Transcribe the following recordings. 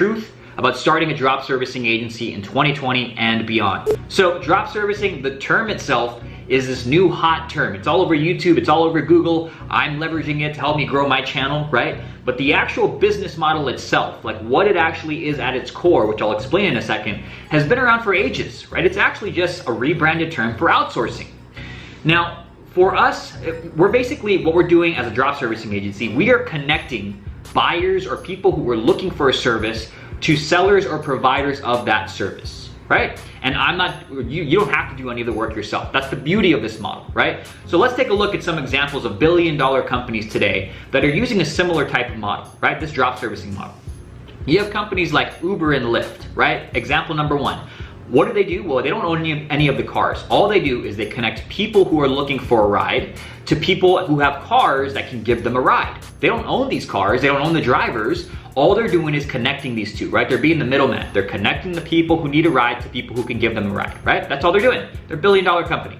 truth about starting a drop servicing agency in 2020 and beyond. So drop servicing, the term itself, is this new hot term. It's all over YouTube, it's all over Google. I'm leveraging it to help me grow my channel, right? But the actual business model itself, like what it actually is at its core, which I'll explain in a second, has been around for ages, right? It's actually just a rebranded term for outsourcing. Now, for us, we're basically, what we're doing as a drop servicing agency, we are connecting buyers or people who are looking for a service to sellers or providers of that service, right? And you don't have to do any of the work yourself. That's the beauty of this model, right? So let's take a look at some examples of billion-dollar companies today that are using a similar type of model, right? This drop servicing model. You have companies like Uber and Lyft, right? Example number one. What do they do? Well, they don't own any of the cars. All they do is they connect people who are looking for a ride to people who have cars that can give them a ride. They don't own these cars. They don't own the drivers. All they're doing is connecting these two, right? They're being the middleman. They're connecting the people who need a ride to people who can give them a ride, right? That's all they're doing. They're a billion-dollar company.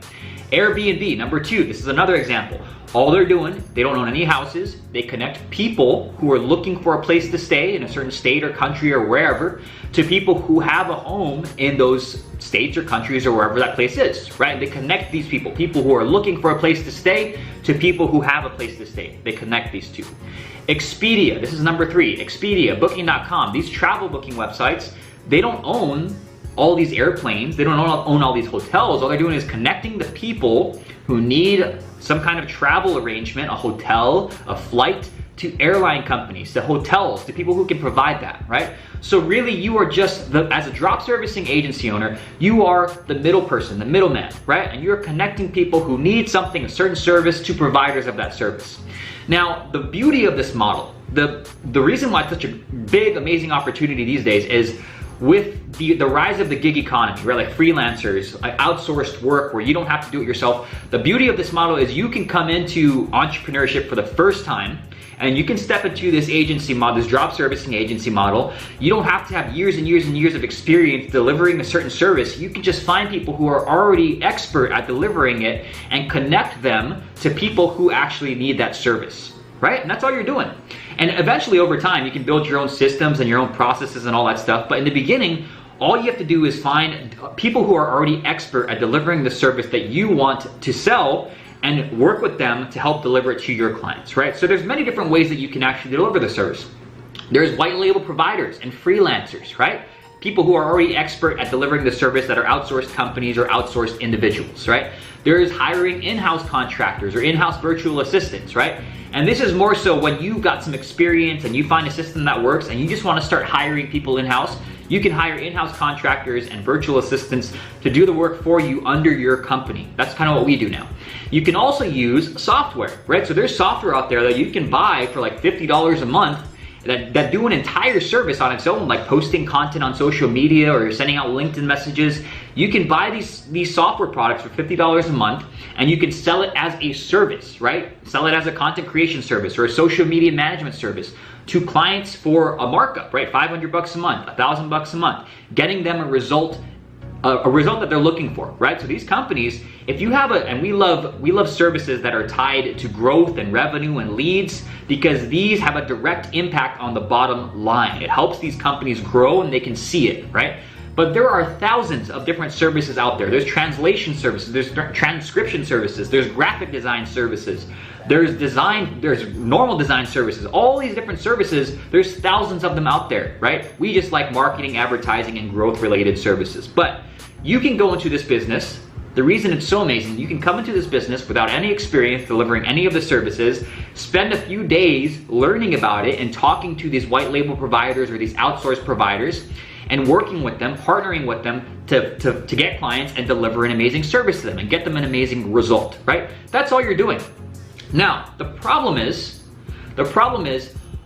Airbnb, number two, this is another example. All they're doing, they don't own any houses. They connect people who are looking for a place to stay in a certain state or country or wherever to people who have a home in those states or countries or wherever that place is, right? They connect these people who are looking for a place to stay to people who have a place to stay. They connect these two. Expedia, this is number three. Expedia, Booking.com, these travel booking websites, they don't own all these airplanes, they don't own all these hotels. All they're doing is connecting the people who need some kind of travel arrangement, a hotel, a flight, to airline companies, to hotels, to people who can provide that, right? So really you are just, as a drop servicing agency owner, you are the middle person, the middleman, right? And you're connecting people who need something, a certain service, to providers of that service. Now, the beauty of this model, the reason why it's such a big, amazing opportunity these days is with the rise of the gig economy, right? Like freelancers, outsourced work where you don't have to do it yourself. The beauty of this model is you can come into entrepreneurship for the first time and you can step into this agency model, this drop servicing agency model. You don't have to have years and years and years of experience delivering a certain service. You can just find people who are already expert at delivering it and connect them to people who actually need that service, right? And that's all you're doing. And eventually over time, you can build your own systems and your own processes and all that stuff. But in the beginning, all you have to do is find people who are already expert at delivering the service that you want to sell and work with them to help deliver it to your clients, right? So there's many different ways that you can actually deliver the service. There's white label providers and freelancers, right? People who are already expert at delivering the service that are outsourced companies or outsourced individuals, right? There's hiring in-house contractors or in-house virtual assistants, right? And this is more so when you've got some experience and you find a system that works and you just want to start hiring people in-house, you can hire in-house contractors and virtual assistants to do the work for you under your company. That's kind of what we do now. You can also use software, right? So there's software out there that you can buy for like $50 a month that do an entire service on its own, like posting content on social media or sending out LinkedIn messages. You can buy these software products for $50 a month and you can sell it as a service, right? Sell it as a content creation service or a social media management service to clients for a markup, right? 500 bucks a month, 1,000 bucks a month, getting them a result that they're looking for, right? So these companies, if you have and we love services that are tied to growth and revenue and leads, because these have a direct impact on the bottom line. It helps these companies grow and they can see it, right? But there are thousands of different services out there. There's translation services, there's transcription services, there's graphic design services, there's normal design services, all these different services, there's thousands of them out there, right? We just like marketing, advertising, and growth related services. But you can go into this business. The reason it's so amazing, you can come into this business without any experience delivering any of the services, spend a few days learning about it and talking to these white label providers or these outsourced providers and working with them, partnering with them to get clients and deliver an amazing service to them and get them an amazing result, right? That's all you're doing. Now, the problem is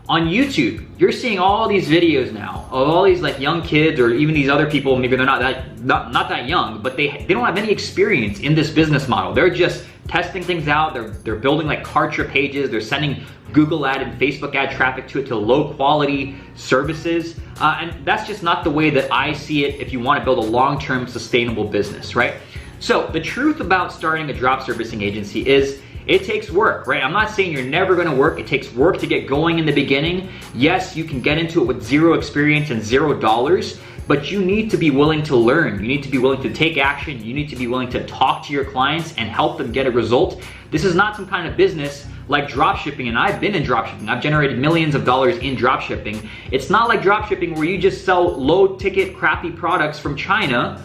on YouTube, you're seeing all these videos now of all these like young kids or even these other people, maybe they're not that young, but they don't have any experience in this business model. They're just testing things out. They're building like Kartra pages. They're sending Google ad and Facebook ad traffic to low quality services. And that's just not the way that I see it if you want to build a long-term sustainable business, right? So the truth about starting a drop servicing agency is It takes work, right? I'm not saying you're never gonna work. It takes work to get going in the beginning. Yes, you can get into it with zero experience and $0, but you need to be willing to learn. You need to be willing to take action. You need to be willing to talk to your clients and help them get a result. This is not some kind of business like dropshipping, and I've been in dropshipping. I've generated millions of dollars in dropshipping. It's not like dropshipping where you just sell low ticket, crappy products from China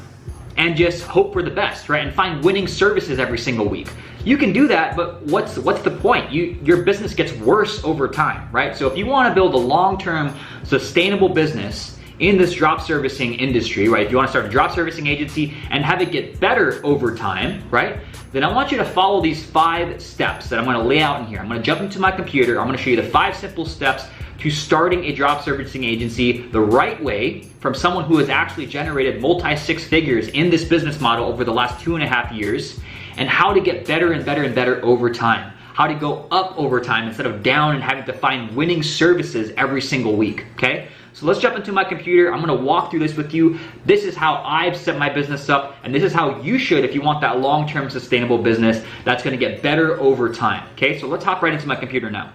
and just hope for the best, right? And find winning services every single week. You can do that, but what's the point? Your business gets worse over time, right? So if you wanna build a long-term sustainable business in this drop servicing industry, right? If you wanna start a drop servicing agency and have it get better over time, right? Then I want you to follow these 5 steps that I'm gonna lay out in here. I'm gonna jump into my computer. I'm gonna show you the 5 simple steps to starting a drop servicing agency the right way from someone who has actually generated multi-6 figures in this business model over the last 2.5 years, and how to get better and better and better over time. How to go up over time instead of down and having to find winning services every single week, okay? So let's jump into my computer. I'm gonna walk through this with you. This is how I've set my business up, and this is how you should if you want that long-term sustainable business that's gonna get better over time, okay? So let's hop right into my computer now.